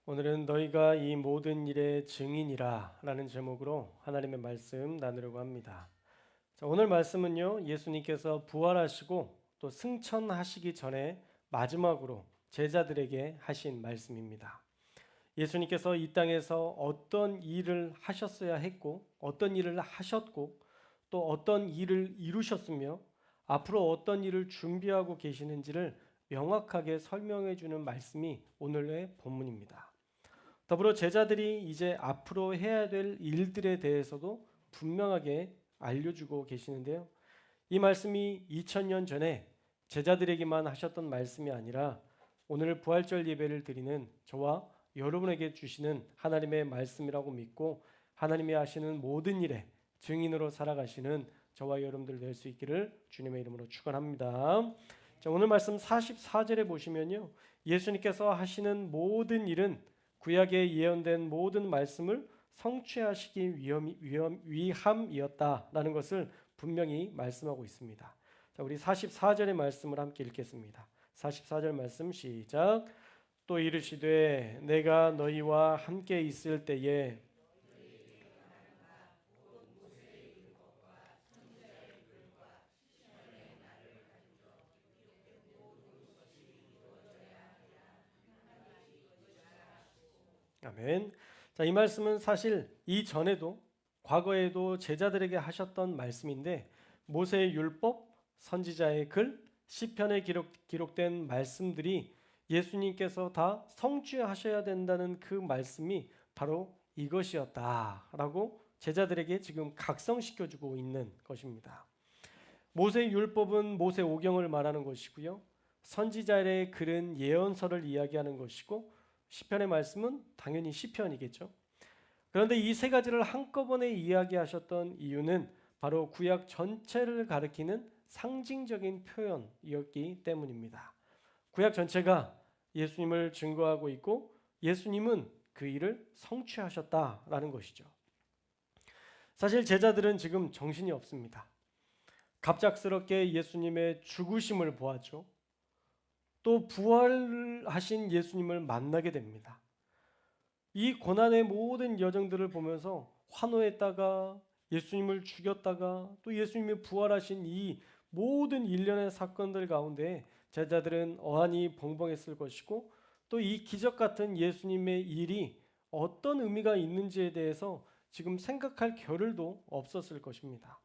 오늘은 너희가 이 모든 일의 증인이라 라는 제목으로 하나님의 말씀 나누려고 합니다. 자, 오늘 말씀은요, 예수님께서 부활하시고 또 승천하시기 전에 마지막으로 제자들에게 하신 말씀입니다. 예수님께서 이 땅에서 어떤 일을 하셨어야 했고, 어떤 일을 하셨고, 또 어떤 일을 이루셨으며, 앞으로 어떤 일을 준비하고 계시는지를 명확하게 설명해 주는 말씀이 오늘의 본문입니다. 더불어 제자들이 이제 앞으로 해야 될 일들에 대해서도 분명하게 알려주고 계시는데요. 이 말씀이 2000년 전에 제자들에게만 하셨던 말씀이 아니라 오늘 부활절 예배를 드리는 저와 여러분에게 주시는 하나님의 말씀이라고 믿고 하나님이 하시는 모든 일에 증인으로 살아가시는 저와 여러분들 될 수 있기를 주님의 이름으로 축원합니다. 자, 오늘 말씀 44절에 보시면요, 예수님께서 하시는 모든 일은 구약에 예언된 모든 말씀을 성취하시기 위함이었다라는 것을 분명히 말씀하고 있습니다. 자, 우리 44절의 말씀을 함께 읽겠습니다. 44절 말씀 시작. 또 이르시되 내가 너희와 함께 있을 때에 아멘. 자, 이 말씀은 사실 이전에도 과거에도 제자들에게 하셨던 말씀인데 모세의 율법, 선지자의 글, 시편에 기록된 말씀들이 예수님께서 다 성취하셔야 된다는 그 말씀이 바로 이것이었다라고 제자들에게 지금 각성시켜주고 있는 것입니다. 모세의 율법은 모세 오경을 말하는 것이고요. 선지자의 글은 예언서를 이야기하는 것이고 시편의 말씀은 당연히 시편이겠죠. 그런데 이 세 가지를 한꺼번에 이야기하셨던 이유는 바로 구약 전체를 가리키는 상징적인 표현이었기 때문입니다. 구약 전체가 예수님을 증거하고 있고 예수님은 그 일을 성취하셨다라는 것이죠. 사실 제자들은 지금 정신이 없습니다. 갑작스럽게 예수님의 죽으심을 보았죠. 또 부활하신 예수님을 만나게 됩니다. 이 고난의 모든 여정들을 보면서 환호했다가 예수님을 죽였다가 또 예수님이 부활하신 이 모든 일련의 사건들 가운데 제자들은 어안이 벙벙했을 것이고 또 이 기적 같은 예수님의 일이 어떤 의미가 있는지에 대해서 지금 생각할 겨를도 없었을 것입니다.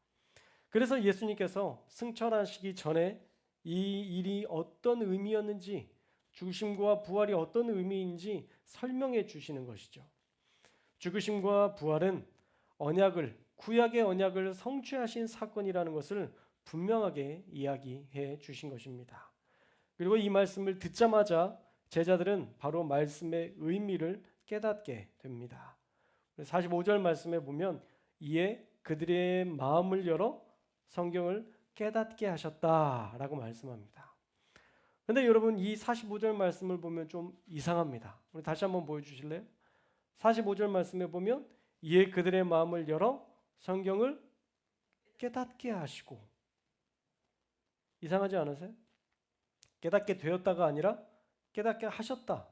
그래서 예수님께서 승천하시기 전에 이 일이 어떤 의미였는지, 죽으심과 부활이 어떤 의미인지 설명해 주시는 것이죠. 죽으심과 부활은 구약의 언약을 성취하신 사건이라는 것을 분명하게 이야기해 주신 것입니다. 그리고 이 말씀을 듣자마자 제자들은 바로 말씀의 의미를 깨닫게 됩니다. 45절 말씀에 보면 이에 그들의 마음을 열어 성경을 깨닫게 하셨다라고 말씀합니다. 그런데 여러분 이 45절 말씀을 보면 좀 이상합니다. 우리 다시 한번 보여주실래요? 45절 말씀에 보면 이에 그들의 마음을 열어 성경을 깨닫게 하시고, 이상하지 않으세요? 깨닫게 되었다가 아니라 깨닫게 하셨다.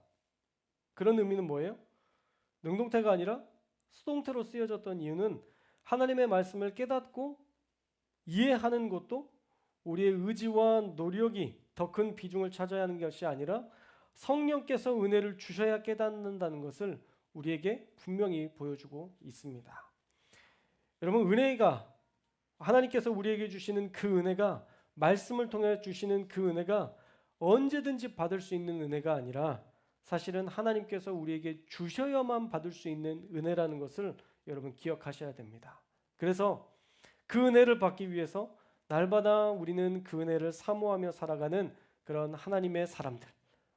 그런 의미는 뭐예요? 능동태가 아니라 수동태로 쓰여졌던 이유는 하나님의 말씀을 깨닫고 이해하는 것도 우리의 의지와 노력이 더 큰 비중을 차지해야 하는 것이 아니라 성령께서 은혜를 주셔야 깨닫는다는 것을 우리에게 분명히 보여주고 있습니다. 여러분, 은혜가 하나님께서 우리에게 주시는 그 은혜가, 말씀을 통해 주시는 그 은혜가 언제든지 받을 수 있는 은혜가 아니라 사실은 하나님께서 우리에게 주셔야만 받을 수 있는 은혜라는 것을 여러분 기억하셔야 됩니다. 그래서 그 은혜를 받기 위해서 날마다 우리는 그 은혜를 사모하며 살아가는 그런 하나님의 사람들,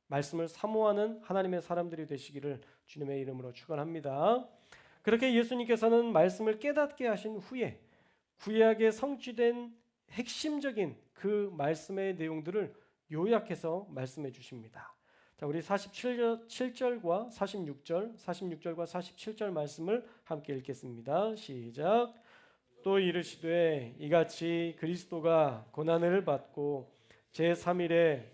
말씀을 사모하는 하나님의 사람들이 되시기를 주님의 이름으로 축원합니다. 그렇게 예수님께서는 말씀을 깨닫게 하신 후에 구약에 성취된 핵심적인 그 말씀의 내용들을 요약해서 말씀해 주십니다. 자, 우리 47절과 46절과 47절 말씀을 함께 읽겠습니다. 시작. 또 이르시되 이같이 그리스도가 고난을 받고 제3일에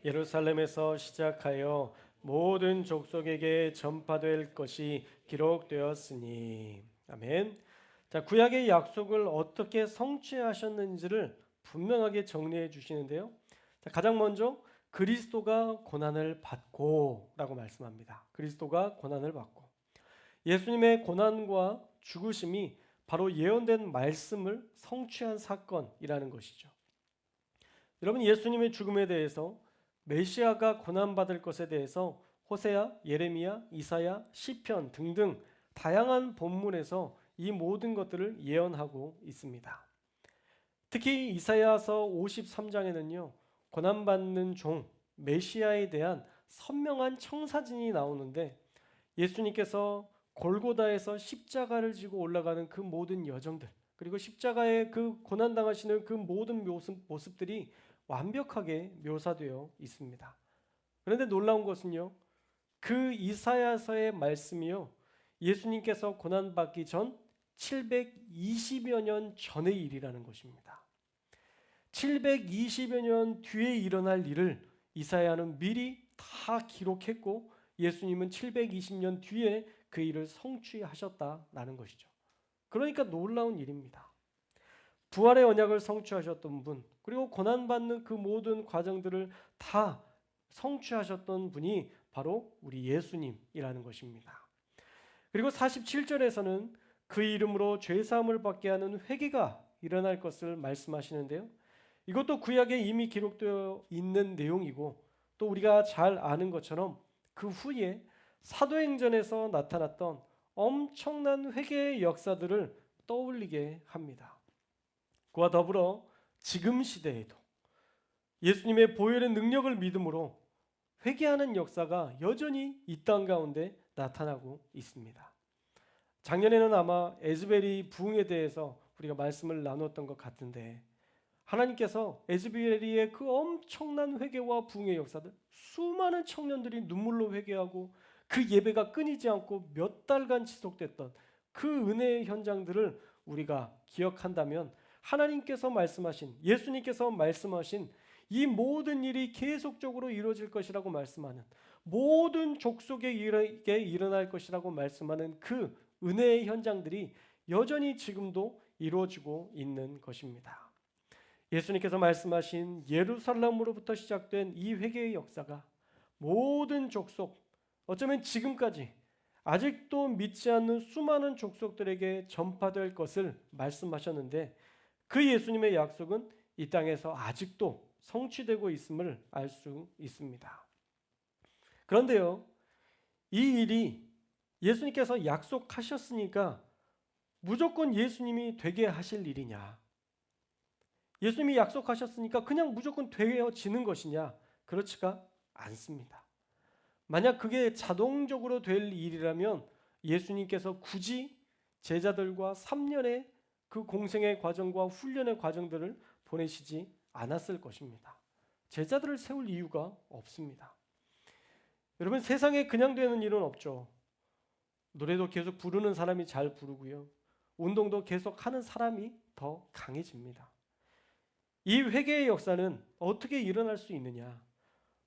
예루살렘에서 시작하여 모든 족속에게 전파될 것이 기록되었으니. 아멘. 자, 구약의 약속을 어떻게 성취하셨는지를 분명하게 정리해 주시는데요. 자, 가장 먼저 그리스도가 고난을 받고라고 말씀합니다. 그리스도가 고난을 받고 예수님의 고난과 죽으심이 바로 예언된 말씀을 성취한 사건이라는 것이죠. 여러분, 예수님의 죽음에 대해서 메시아가 고난받을 것에 대해서 호세아, 예레미야, 이사야, 시편 등등 다양한 본문에서 이 모든 것들을 예언하고 있습니다. 특히 이사야서 53장에는요. 고난받는 종 메시아에 대한 선명한 청사진이 나오는데 예수님께서 골고다에서 십자가를 지고 올라가는 그 모든 여정들, 그리고 십자가의 그 고난당하시는 그 모든 모습들이 완벽하게 묘사되어 있습니다. 그런데 놀라운 것은요, 그 이사야서의 말씀이요, 예수님께서 고난받기 전 720여 년 전의 일이라는 것입니다. 720여 년 뒤에 일어날 일을 이사야는 미리 다 기록했고 예수님은 720년 뒤에 그 일을 성취하셨다라는 것이죠. 그러니까 놀라운 일입니다. 부활의 언약을 성취하셨던 분, 그리고 고난받는 그 모든 과정들을 다 성취하셨던 분이 바로 우리 예수님이라는 것입니다. 그리고 47절에서는 그 이름으로 죄사함을 받게 하는 회개가 일어날 것을 말씀하시는데요. 이것도 구약에 이미 기록되어 있는 내용이고 또 우리가 잘 아는 것처럼 그 후에 사도행전에서 나타났던 엄청난 회개의 역사들을 떠올리게 합니다. 그와 더불어 지금 시대에도 예수님의 보혈의 능력을 믿음으로 회개하는 역사가 여전히 이 땅 가운데 나타나고 있습니다. 작년에는 아마 에즈베리 부흥에 대해서 우리가 말씀을 나눴던 것 같은데 하나님께서 에즈베리의 그 엄청난 회개와 부흥의 역사들, 수많은 청년들이 눈물로 회개하고 그 예배가 끊이지 않고 몇 달간 지속됐던 그 은혜의 현장들을 우리가 기억한다면 하나님께서 말씀하신, 예수님께서 말씀하신 이 모든 일이 계속적으로 이루어질 것이라고 말씀하는, 모든 족속에게 일어날 것이라고 말씀하는 그 은혜의 현장들이 여전히 지금도 이루어지고 있는 것입니다. 예수님께서 말씀하신 예루살렘으로부터 시작된 이 회개의 역사가 모든 족속, 어쩌면 지금까지 아직도 믿지 않는 수많은 족속들에게 전파될 것을 말씀하셨는데 그 예수님의 약속은 이 땅에서 아직도 성취되고 있음을 알 수 있습니다. 그런데요, 이 일이 예수님께서 약속하셨으니까 무조건 예수님이 되게 하실 일이냐? 예수님이 약속하셨으니까 그냥 무조건 되어지는 것이냐? 그렇지가 않습니다. 만약 그게 자동적으로 될 일이라면 예수님께서 굳이 제자들과 3년의 그 공생의 과정과 훈련의 과정들을 보내시지 않았을 것입니다. 제자들을 세울 이유가 없습니다. 여러분, 세상에 그냥 되는 일은 없죠. 노래도 계속 부르는 사람이 잘 부르고요. 운동도 계속 하는 사람이 더 강해집니다. 이 회개의 역사는 어떻게 일어날 수 있느냐?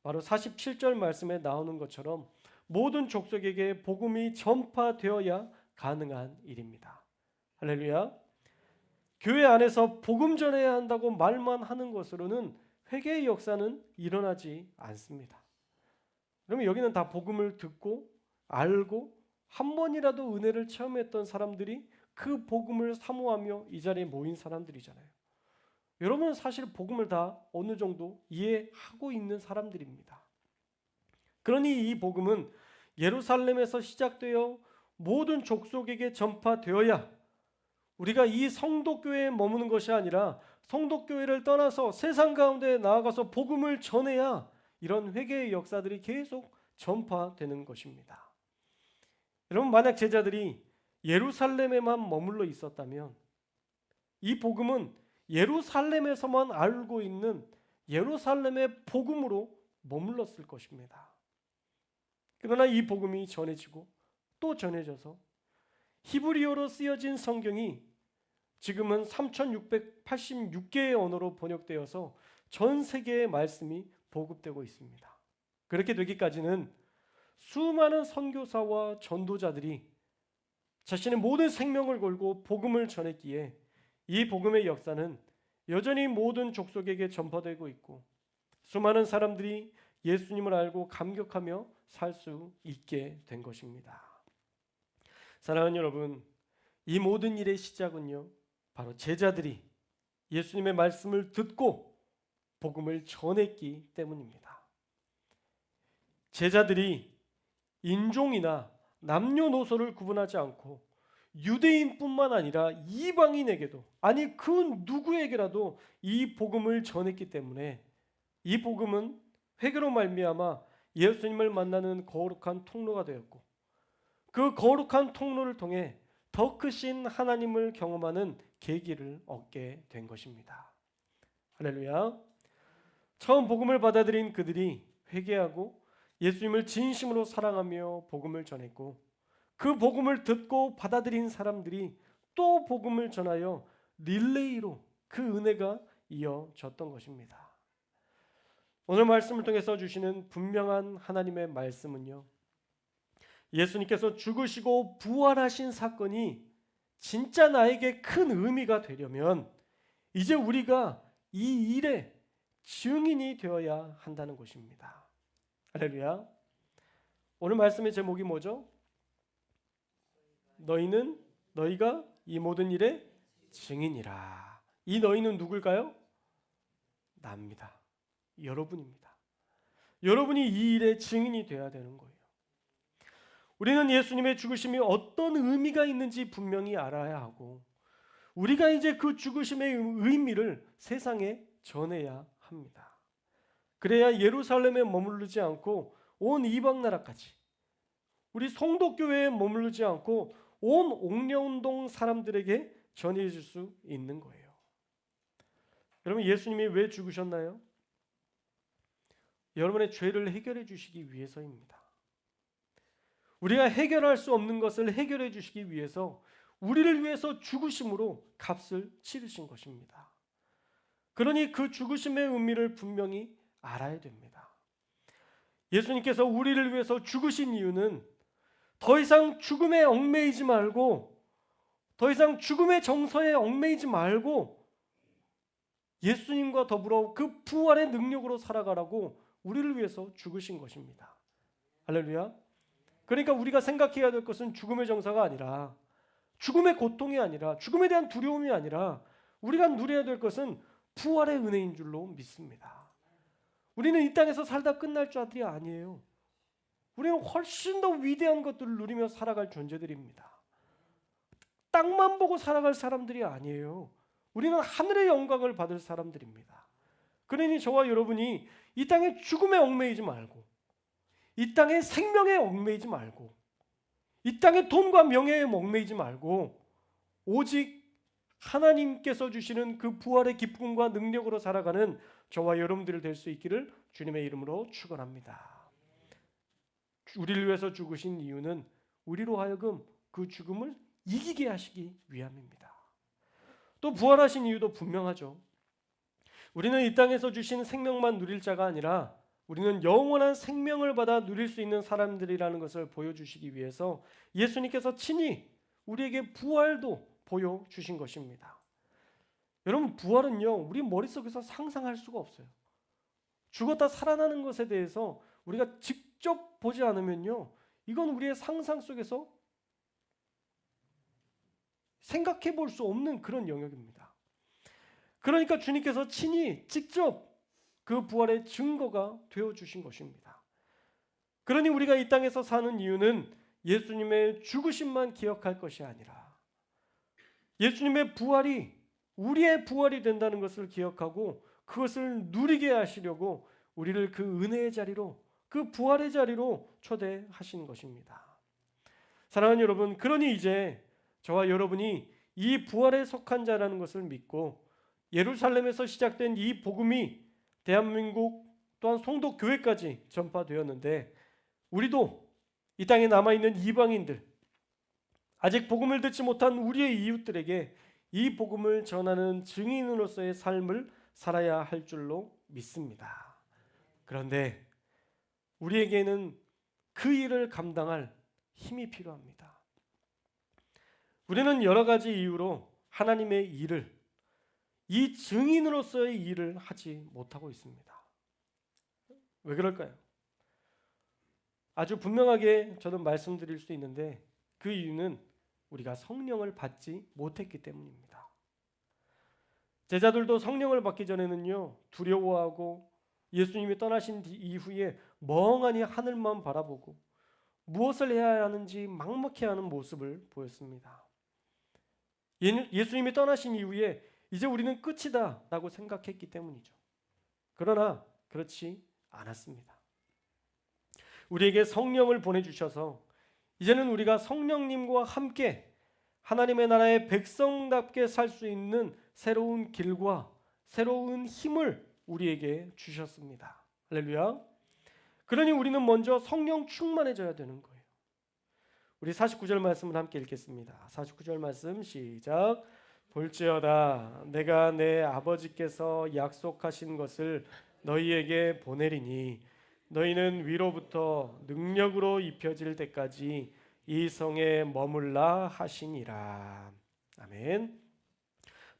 바로 47절 말씀에 나오는 것처럼 모든 족속에게 복음이 전파되어야 가능한 일입니다. 할렐루야. 교회 안에서 복음 전해야 한다고 말만 하는 것으로는 회개의 역사는 일어나지 않습니다. 그러면 여기는 다 복음을 듣고 알고 한 번이라도 은혜를 체험했던 사람들이 그 복음을 사모하며 이 자리에 모인 사람들이잖아요. 여러분은 사실 복음을 다 어느 정도 이해하고 있는 사람들입니다. 그러니 이 복음은 예루살렘에서 시작되어 모든 족속에게 전파되어야 우리가 이 성도교회에 머무는 것이 아니라 성도교회를 떠나서 세상 가운데 나아가서 복음을 전해야 이런 회개의 역사들이 계속 전파되는 것입니다. 여러분, 만약 제자들이 예루살렘에만 머물러 있었다면 이 복음은 예루살렘에서만 알고 있는 예루살렘의 복음으로 머물렀을 것입니다. 그러나 이 복음이 전해지고 또 전해져서 히브리어로 쓰여진 성경이 지금은 3686개의 언어로 번역되어서 전 세계의 말씀이 보급되고 있습니다. 그렇게 되기까지는 수많은 선교사와 전도자들이 자신의 모든 생명을 걸고 복음을 전했기에 이 복음의 역사는 여전히 모든 족속에게 전파되고 있고 수많은 사람들이 예수님을 알고 감격하며 살 수 있게 된 것입니다. 사랑하는 여러분, 이 모든 일의 시작은요, 바로 제자들이 예수님의 말씀을 듣고 복음을 전했기 때문입니다. 제자들이 인종이나 남녀노소를 구분하지 않고 유대인뿐만 아니라 이방인에게도, 아니 그 누구에게라도 이 복음을 전했기 때문에 이 복음은 회개로 말미암아 예수님을 만나는 거룩한 통로가 되었고 그 거룩한 통로를 통해 더 크신 하나님을 경험하는 계기를 얻게 된 것입니다. 할렐루야. 처음 복음을 받아들인 그들이 회개하고 예수님을 진심으로 사랑하며 복음을 전했고 그 복음을 듣고 받아들인 사람들이 또 복음을 전하여 릴레이로 그 은혜가 이어졌던 것입니다. 오늘 말씀을 통해서 주시는 분명한 하나님의 말씀은요, 예수님께서 죽으시고 부활하신 사건이 진짜 나에게 큰 의미가 되려면 이제 우리가 이 일의 증인이 되어야 한다는 것입니다. 할렐루야. 오늘 말씀의 제목이 뭐죠? 너희가 이 모든 일의 증인이라. 이 너희는 누굴까요? 나입니다. 여러분입니다. 여러분이 이 일의 증인이 되어야 되는 거예요. 우리는 예수님의 죽으심이 어떤 의미가 있는지 분명히 알아야 하고 우리가 이제 그 죽으심의 의미를 세상에 전해야 합니다. 그래야 예루살렘에 머무르지 않고 온 이방 나라까지, 우리 성도교회에 머무르지 않고 온 옥녀운동 사람들에게 전해질 수 있는 거예요. 여러분, 예수님이 왜 죽으셨나요? 여러분의 죄를 해결해 주시기 위해서입니다. 우리가 해결할 수 없는 것을 해결해 주시기 위해서 우리를 위해서 죽으심으로 값을 치르신 것입니다. 그러니 그 죽으심의 의미를 분명히 알아야 됩니다. 예수님께서 우리를 위해서 죽으신 이유는 더 이상 죽음에 얽매이지 말고, 더 이상 죽음의 정서에 얽매이지 말고 예수님과 더불어 그 부활의 능력으로 살아가라고 우리를 위해서 죽으신 것입니다. 할렐루야. 그러니까 우리가 생각해야 될 것은 죽음의 정서가 아니라, 죽음의 고통이 아니라, 죽음에 대한 두려움이 아니라 우리가 누려야 될 것은 부활의 은혜인 줄로 믿습니다. 우리는 이 땅에서 살다 끝날 자들이 아니에요. 우리는 훨씬 더 위대한 것들을 누리며 살아갈 존재들입니다. 땅만 보고 살아갈 사람들이 아니에요. 우리는 하늘의 영광을 받을 사람들입니다. 그러니 저와 여러분이 이 땅의 죽음에 얽매이지 말고, 이 땅의 생명에 얽매이지 말고, 이 땅의 돈과 명예에 얽매이지 말고 오직 하나님께서 주시는 그 부활의 기쁨과 능력으로 살아가는 저와 여러분들이 될 수 있기를 주님의 이름으로 축원합니다. 우리를 위해서 죽으신 이유는 우리로 하여금 그 죽음을 이기게 하시기 위함입니다. 또 부활하신 이유도 분명하죠. 우리는 이 땅에서 주신 생명만 누릴 자가 아니라 우리는 영원한 생명을 받아 누릴 수 있는 사람들이라는 것을 보여주시기 위해서 예수님께서 친히 우리에게 부활도 보여주신 것입니다. 여러분, 부활은요, 우리 머릿속에서 상상할 수가 없어요. 죽었다 살아나는 것에 대해서 우리가 직접 보지 않으면요, 이건 우리의 상상 속에서 생각해 볼 수 없는 그런 영역입니다. 그러니까 주님께서 친히 직접 그 부활의 증거가 되어주신 것입니다. 그러니 우리가 이 땅에서 사는 이유는 예수님의 죽으심만 기억할 것이 아니라 예수님의 부활이 우리의 부활이 된다는 것을 기억하고 그것을 누리게 하시려고 우리를 그 은혜의 자리로, 그 부활의 자리로 초대하신 것입니다. 사랑하는 여러분, 그러니 이제 저와 여러분이 이 부활에 속한 자라는 것을 믿고 예루살렘에서 시작된 이 복음이 대한민국 또한 송도교회까지 전파되었는데 우리도 이 땅에 남아있는 이방인들, 아직 복음을 듣지 못한 우리의 이웃들에게 이 복음을 전하는 증인으로서의 삶을 살아야 할 줄로 믿습니다. 그런데 우리에게는 그 일을 감당할 힘이 필요합니다. 우리는 여러 가지 이유로 하나님의 일을, 이 증인으로서의 일을 하지 못하고 있습니다. 왜 그럴까요? 아주 분명하게 저는 말씀드릴 수 있는데 그 이유는 우리가 성령을 받지 못했기 때문입니다. 제자들도 성령을 받기 전에는요, 두려워하고 예수님이 떠나신 이후에 멍하니 하늘만 바라보고 무엇을 해야 하는지 막막해하는 모습을 보였습니다. 예수님이 떠나신 이후에 이제 우리는 끝이다 라고 생각했기 때문이죠. 그러나 그렇지 않았습니다. 우리에게 성령을 보내주셔서 이제는 우리가 성령님과 함께 하나님의 나라의 백성답게 살 수 있는 새로운 길과 새로운 힘을 우리에게 주셨습니다. 할렐루야. 그러니 우리는 먼저 성령 충만해져야 되는 거예요. 우리 49절 말씀을 함께 읽겠습니다. 49절 말씀 시작. 볼지어다 내가 내 아버지께서 약속하신 것을 너희에게 보내리니 너희는 위로부터 능력으로 입혀질 때까지 이 성에 머물라 하시니라. 아멘.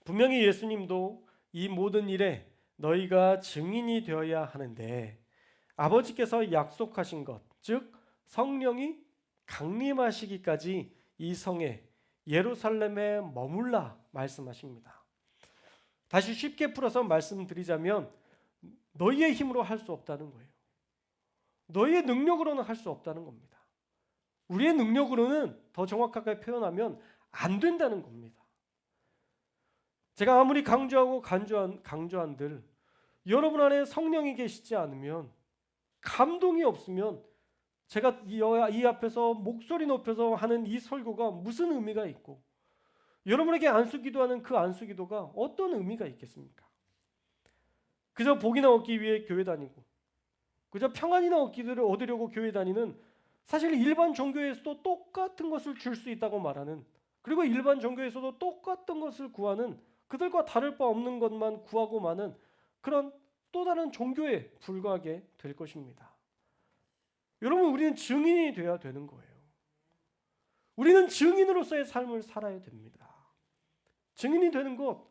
분명히 예수님도 이 모든 일에 너희가 증인이 되어야 하는데 아버지께서 약속하신 것, 즉 성령이 강림하시기까지 이 성에 예루살렘에 머물라 말씀하십니다. 다시 쉽게 풀어서 말씀드리자면 너희의 힘으로 할 수 없다는 거예요. 너희의 능력으로는 할 수 없다는 겁니다. 우리의 능력으로는 더 정확하게 표현하면 안 된다는 겁니다. 제가 아무리 강조하고 강조한들 여러분 안에 성령이 계시지 않으면, 감동이 없으면 제가 이 앞에서 목소리 높여서 하는 이 설교가 무슨 의미가 있고 여러분에게 안수기도하는 그 안수기도가 어떤 의미가 있겠습니까? 그저 복이나 얻기 위해 교회 다니고 그저 평안이나 얻으려고 교회 다니는, 사실 일반 종교에서도 똑같은 것을 줄 수 있다고 말하는, 그리고 일반 종교에서도 똑같은 것을 구하는, 그들과 다를 바 없는 것만 구하고 마는 그런 또 다른 종교에 불과하게 될 것입니다. 여러분, 우리는 증인이 돼야 되는 거예요. 우리는 증인으로서의 삶을 살아야 됩니다. 증인이 되는 것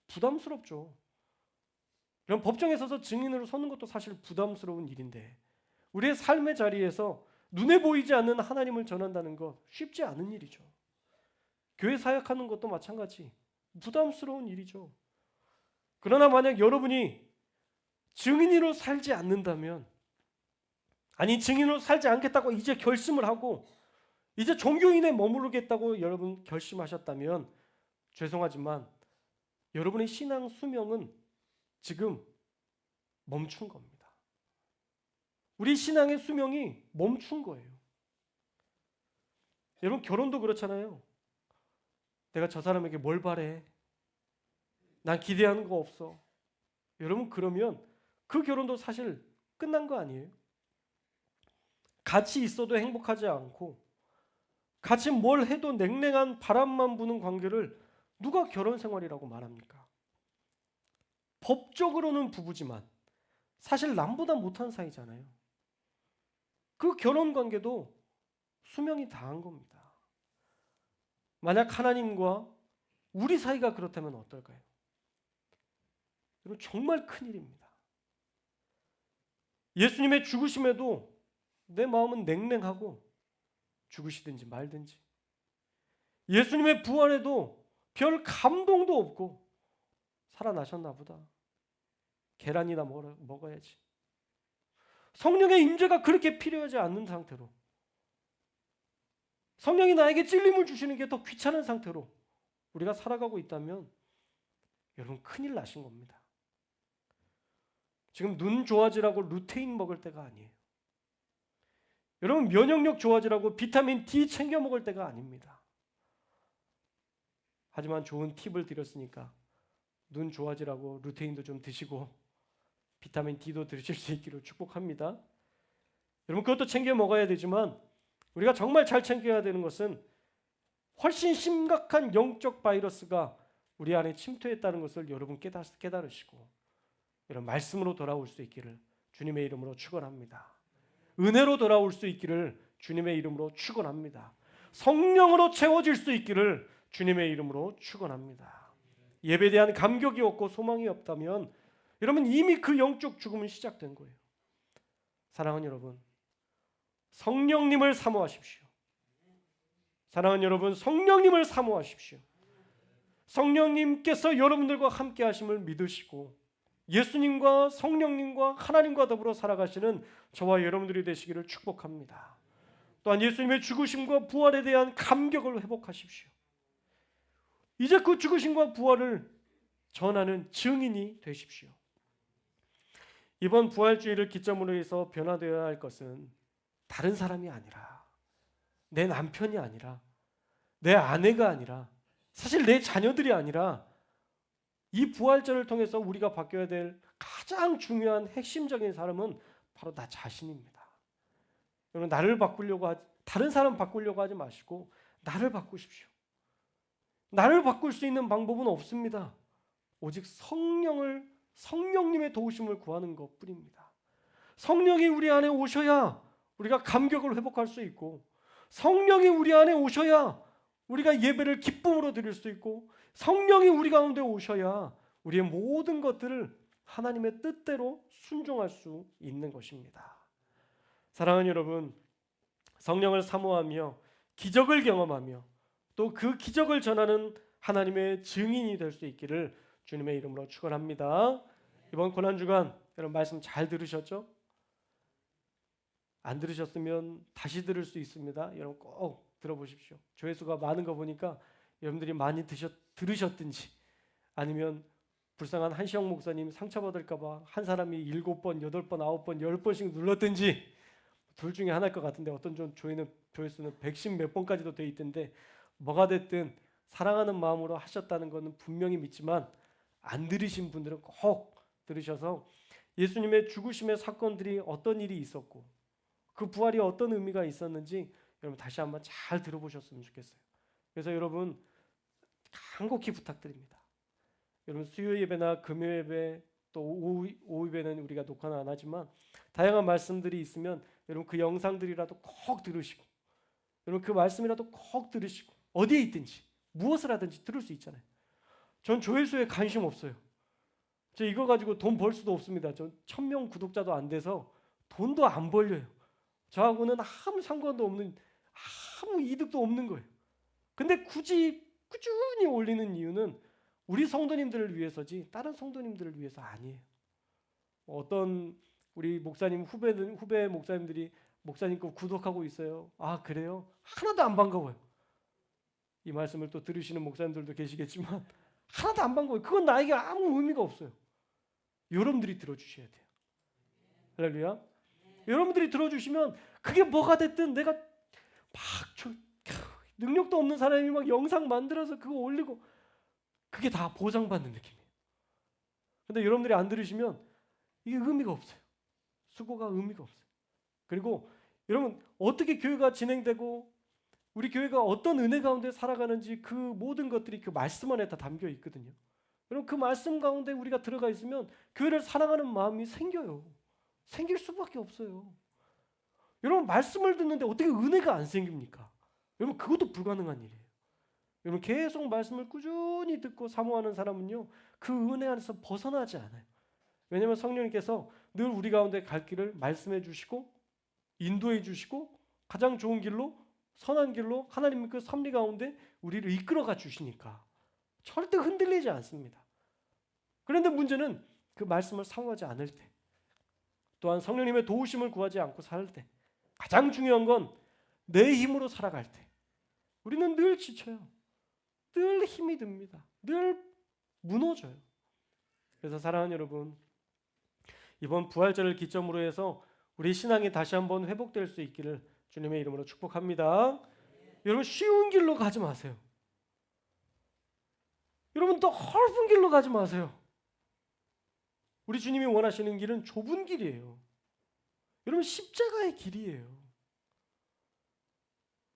부담스럽죠. 그럼 법정에 서서 증인으로 서는 것도 사실 부담스러운 일인데 우리의 삶의 자리에서 눈에 보이지 않는 하나님을 전한다는 것 쉽지 않은 일이죠. 교회 사역하는 것도 마찬가지 부담스러운 일이죠. 그러나 만약 여러분이 증인으로 살지 않는다면, 아니 증인으로 살지 않겠다고 이제 결심을 하고 이제 종교인에 머무르겠다고 여러분 결심하셨다면 죄송하지만 여러분의 신앙 수명은 지금 멈춘 겁니다. 우리 신앙의 수명이 멈춘 거예요. 여러분, 결혼도 그렇잖아요. 내가 저 사람에게 뭘 바래? 난 기대하는 거 없어. 여러분, 그러면 그 결혼도 사실 끝난 거 아니에요? 같이 있어도 행복하지 않고 같이 뭘 해도 냉랭한 바람만 부는 관계를 누가 결혼 생활이라고 말합니까? 법적으로는 부부지만 사실 남보다 못한 사이잖아요. 그 결혼 관계도 수명이 다한 겁니다. 만약 하나님과 우리 사이가 그렇다면 어떨까요? 여러분, 정말 큰일입니다. 예수님의 죽으심에도 내 마음은 냉랭하고 죽으시든지 말든지, 예수님의 부활에도 별 감동도 없고 살아나셨나 보다, 계란이나 먹어야지, 성령의 임재가 그렇게 필요하지 않는 상태로, 성령이 나에게 찔림을 주시는 게 더 귀찮은 상태로 우리가 살아가고 있다면 여러분, 큰일 나신 겁니다. 지금 눈 좋아지라고 루테인 먹을 때가 아니에요. 여러분, 면역력 좋아지라고 비타민 D 챙겨 먹을 때가 아닙니다. 하지만 좋은 팁을 드렸으니까 눈 좋아지라고 루테인도 좀 드시고 비타민 D도 드실 수 있기를 축복합니다. 여러분, 그것도 챙겨 먹어야 되지만 우리가 정말 잘 챙겨야 되는 것은 훨씬 심각한 영적 바이러스가 우리 안에 침투했다는 것을 여러분 깨달으시고 이런 말씀으로 돌아올 수 있기를 주님의 이름으로 축원합니다. 은혜로 돌아올 수 있기를 주님의 이름으로 축원합니다. 성령으로 채워질 수 있기를 주님의 이름으로 축원합니다. 예배에 대한 감격이 없고 소망이 없다면 여러분 이미 그 영적 죽음은 시작된 거예요. 사랑하는 여러분, 성령님을 사모하십시오. 사랑하는 여러분, 성령님을 사모하십시오. 성령님께서 여러분들과 함께 하심을 믿으시고 예수님과 성령님과 하나님과 더불어 살아가시는 저와 여러분들이 되시기를 축복합니다. 또한 예수님의 죽으심과 부활에 대한 감격을 회복하십시오. 이제 그 죽으심과 부활을 전하는 증인이 되십시오. 이번 부활주의를 기점으로 해서 변화되어야 할 것은 다른 사람이 아니라 내 남편이 아니라 내 아내가 아니라 사실 내 자녀들이 아니라 이 부활절을 통해서 우리가 바뀌어야 될 가장 중요한 핵심적인 사람은 바로 나 자신입니다. 여러분 나를 바꾸려고 다른 사람 바꾸려고 하지 마시고 나를 바꾸십시오. 나를 바꿀 수 있는 방법은 없습니다. 오직 성령님의 도우심을 구하는 것뿐입니다. 성령이 우리 안에 오셔야 우리가 감격을 회복할 수 있고 성령이 우리 안에 오셔야 우리가 예배를 기쁨으로 드릴 수 있고 성령이 우리 가운데 오셔야 우리의 모든 것들을 하나님의 뜻대로 순종할 수 있는 것입니다. 사랑하는 여러분, 성령을 사모하며 기적을 경험하며 또 그 기적을 전하는 하나님의 증인이 될 수 있기를 주님의 이름으로 축원합니다. 이번 고난주간 여러분 말씀 잘 들으셨죠? 안 들으셨으면 다시 들을 수 있습니다. 여러분 꼭 들어보십시오. 조회수가 많은 거 보니까 여러분들이 많이 들으셨든지 아니면 불쌍한 한시영 목사님 상처받을까 봐 한 사람이 7번, 8번, 9번, 10번씩 눌렀든지 둘 중에 하나일 것 같은데 어떤 조회수는 110 몇 번까지도 돼 있던데 뭐가 됐든 사랑하는 마음으로 하셨다는 것은 분명히 믿지만 안 들으신 분들은 꼭 들으셔서 예수님의 죽으심의 사건들이 어떤 일이 있었고 그 부활이 어떤 의미가 있었는지 여러분 다시 한번 잘 들어보셨으면 좋겠어요. 그래서 여러분 간곡히 부탁드립니다. 여러분 수요 예배나 금요 예배 또 오후 예배는 우리가 녹화는 안 하지만 다양한 말씀들이 있으면 여러분 그 영상들이라도 꼭 들으시고 여러분 그 말씀이라도 꼭 들으시고 어디에 있든지 무엇을 하든지 들을 수 있잖아요. 전 조회수에 관심 없어요. 저 이거 가지고 돈 벌 수도 없습니다. 전 1000명 구독자도 안 돼서 돈도 안 벌려요. 저하고는 아무 상관도 없는 아무 이득도 없는 거예요. 근데 굳이 꾸준히 올리는 이유는 우리 성도님들을 위해서지 다른 성도님들을 위해서 아니에요. 어떤 우리 목사님 후배 목사님들이 목사님 거 구독하고 있어요. 아 그래요? 하나도 안 반가워요. 이 말씀을 또 들으시는 목사님들도 계시겠지만 하나도 안 반가워요. 그건 나에게 아무 의미가 없어요. 여러분들이 들어주셔야 돼요. 할렐루야. 여러분들이 들어주시면 그게 뭐가 됐든 내가 능력도 없는 사람이 막 영상 만들어서 그거 올리고 그게 다 보상받는 느낌이에요. 근데 여러분들이 안 들으시면 이게 의미가 없어요. 수고가 의미가 없어요. 그리고 여러분 어떻게 교회가 진행되고 우리 교회가 어떤 은혜 가운데 살아가는지 그 모든 것들이 그 말씀 안에 다 담겨 있거든요. 여러분 그 말씀 가운데 우리가 들어가 있으면 교회를 사랑하는 마음이 생겨요. 생길 수밖에 없어요. 여러분 말씀을 듣는데 어떻게 은혜가 안 생깁니까? 여러분 그것도 불가능한 일이에요. 여러분 계속 말씀을 꾸준히 듣고 사모하는 사람은요 그 은혜 안에서 벗어나지 않아요. 왜냐하면 성령님께서 늘 우리 가운데 갈 길을 말씀해 주시고 인도해 주시고 가장 좋은 길로 선한 길로 하나님의 그 섭리 가운데 우리를 이끌어가 주시니까 절대 흔들리지 않습니다. 그런데 문제는 그 말씀을 사모하지 않을 때 또한 성령님의 도우심을 구하지 않고 살 때 가장 중요한 건 내 힘으로 살아갈 때 우리는 늘 지쳐요. 늘 힘이 듭니다. 늘 무너져요. 그래서 사랑하는 여러분 이번 부활절을 기점으로 해서 우리 신앙이 다시 한번 회복될 수 있기를 주님의 이름으로 축복합니다. 여러분 쉬운 길로 가지 마세요. 여러분 또 헐픈 길로 가지 마세요. 우리 주님이 원하시는 길은 좁은 길이에요. 여러분 십자가의 길이에요.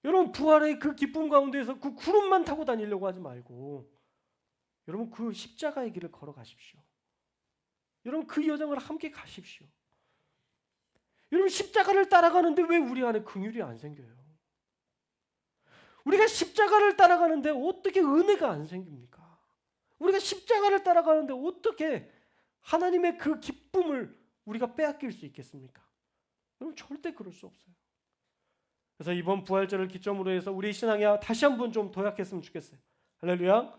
여러분 부활의 그 기쁨 가운데에서 그 구름만 타고 다니려고 하지 말고 여러분 그 십자가의 길을 걸어가십시오. 여러분 그 여정을 함께 가십시오. 여러분 십자가를 따라가는데 왜 우리 안에 긍휼이 안 생겨요? 우리가 십자가를 따라가는데 어떻게 은혜가 안 생깁니까? 우리가 십자가를 따라가는데 어떻게 하나님의 그 기쁨을 우리가 빼앗길 수 있겠습니까? 여러분 절대 그럴 수 없어요. 그래서 이번 부활절을 기점으로 해서 우리 신앙이 다시 한번 좀 도약했으면 좋겠어요. 할렐루야.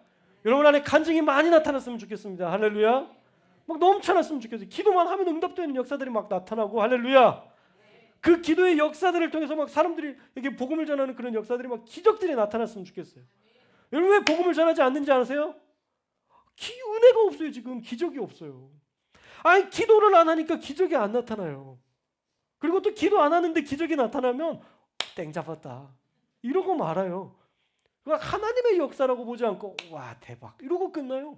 여러분 안에 간증이 많이 나타났으면 좋겠습니다. 할렐루야. 막 넘쳐났으면 좋겠어요. 기도만 하면 응답되는 역사들이 막 나타나고 할렐루야. 그 기도의 역사들을 통해서 막 사람들이 이렇게 복음을 전하는 그런 역사들이 막 기적들이 나타났으면 좋겠어요. 여러분 왜 복음을 전하지 않는지 아세요? 은혜가 없어요. 지금 기적이 없어요. 아니 기도를 안 하니까 기적이 안 나타나요. 그리고 또 기도 안 하는데 기적이 나타나면 땡 잡았다 이러고 말아요. 하나님의 역사라고 보지 않고 와 대박 이러고 끝나요.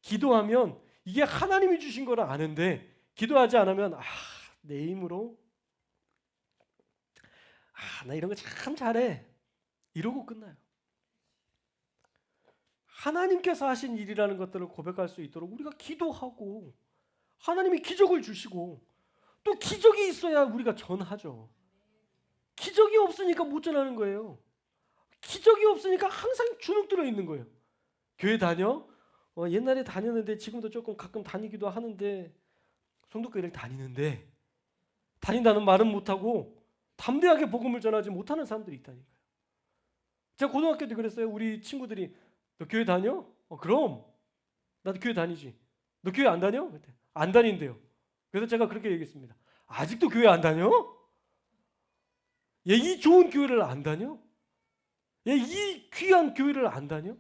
기도하면 이게 하나님이 주신 거를 아는데 기도하지 않으면 내 힘으로 나 이런 거 참 잘해 이러고 끝나요. 하나님께서 하신 일이라는 것들을 고백할 수 있도록 우리가 기도하고 하나님이 기적을 주시고 또 기적이 있어야 우리가 전하죠. 기적이 없으니까 못 전하는 거예요. 기적이 없으니까 항상 주눅 들어 있는 거예요. 교회 다녀? 옛날에 다녔는데 지금도 조금 가끔 다니기도 하는데 성도교회를 다니는데 다닌다는 말은 못하고 담대하게 복음을 전하지 못하는 사람들이 있다니까요. 제가 고등학교 때 그랬어요. 우리 친구들이 너 교회 다녀? 그럼 나도 교회 다니지. 너 교회 안 다녀? 안 다닌대요. 그래서 제가 그렇게 얘기했습니다. 아직도 교회 안 다녀? 얘 이 좋은 교회를 안 다녀? 얘 이 귀한 교회를 안 다녀?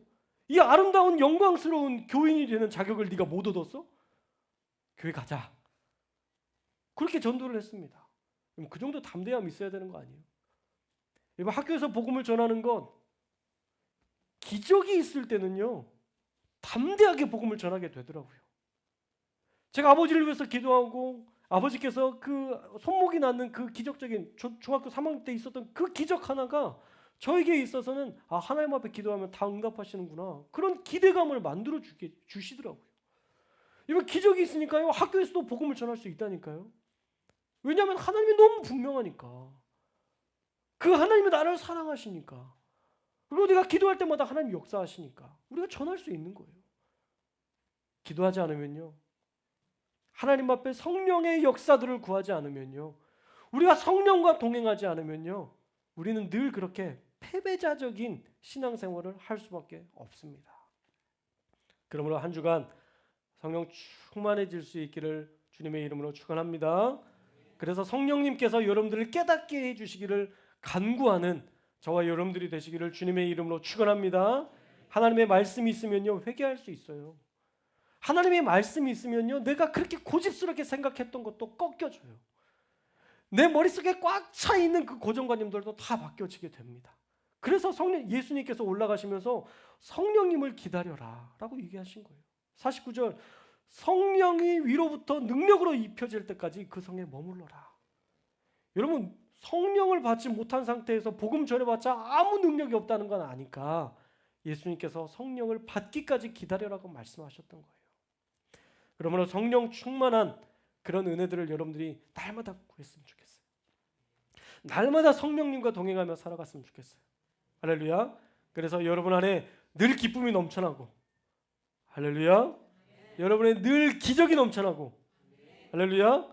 이 아름다운 영광스러운 교인이 되는 자격을 네가 못 얻었어? 교회 가자. 그렇게 전도를 했습니다. 그 정도 담대함이 있어야 되는 거 아니에요? 여러분 학교에서 복음을 전하는 건 기적이 있을 때는요 담대하게 복음을 전하게 되더라고요. 제가 아버지를 위해서 기도하고 아버지께서 그 손목이 낫는 그 기적적인 중학교 3학년 때 있었던 그 기적 하나가 저에게 있어서는 하나님 앞에 기도하면 다 응답하시는구나 그런 기대감을 만들어 주시더라고요. 이번 기적이 있으니까요 학교에서도 복음을 전할 수 있다니까요. 왜냐하면 하나님이 너무 분명하니까. 그 하나님이 나를 사랑하시니까. 그리고 내가 기도할 때마다 하나님이 역사하시니까 우리가 전할 수 있는 거예요. 기도하지 않으면요 하나님 앞에 성령의 역사들을 구하지 않으면요 우리가 성령과 동행하지 않으면요 우리는 늘 그렇게 패배자적인 신앙생활을 할 수밖에 없습니다. 그러므로 한 주간 성령 충만해질 수 있기를 주님의 이름으로 축원합니다. 그래서 성령님께서 여러분들을 깨닫게 해주시기를 간구하는 저와 여러분들이 되시기를 주님의 이름으로 축원합니다. 하나님의 말씀이 있으면요 회개할 수 있어요. 하나님의 말씀이 있으면요 내가 그렇게 고집스럽게 생각했던 것도 꺾여져요. 내 머릿속에 꽉 차 있는 그 고정관념들도 다 바뀌어지게 됩니다. 그래서 예수님께서 올라가시면서 성령님을 기다려라 라고 얘기하신 거예요. 49절 성령이 위로부터 능력으로 입혀질 때까지 그 성에 머물러라. 여러분 성령을 받지 못한 상태에서 복음 전해봤자 아무 능력이 없다는 건 아니까 예수님께서 성령을 받기까지 기다려라고 말씀하셨던 거예요. 그러므로 성령 충만한 그런 은혜들을 여러분들이 날마다 구했으면 좋겠어요. 날마다 성령님과 동행하며 살아갔으면 좋겠어요. 할렐루야. 그래서 여러분 안에 늘 기쁨이 넘쳐나고 할렐루야. 여러분의 늘 기적이 넘쳐나고 할렐루야.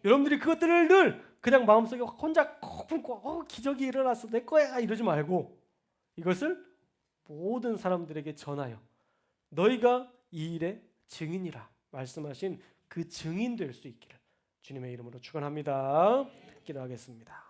여러분들이 그것들을 늘 그냥 마음속에 혼자 콕 품고 기적이 일어났어 내 거야 이러지 말고 이것을 모든 사람들에게 전하여 너희가 이 일의 증인이라 말씀하신 그 증인 될 수 있기를 주님의 이름으로 축원합니다. 기도하겠습니다.